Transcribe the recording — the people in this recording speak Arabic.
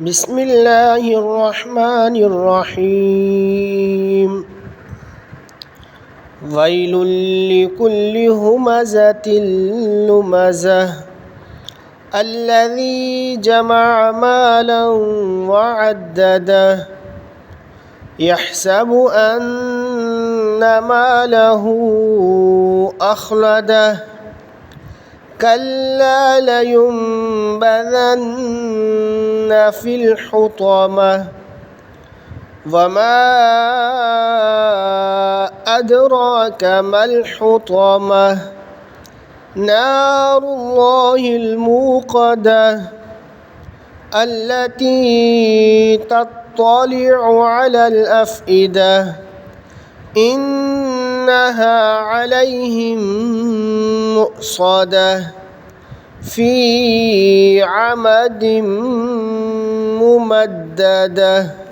بسم الله الرحمن الرحيم ويل لكل همزة لمزة الذي جمع مالا وعدده يحسب أن ماله أخلده كلا لينبذن في الحطمة وما أدراك ما الحطمة نار الله الموقدة التي تطلع على الأفئدة إنها عليهم مؤصدة في عمد ممددة.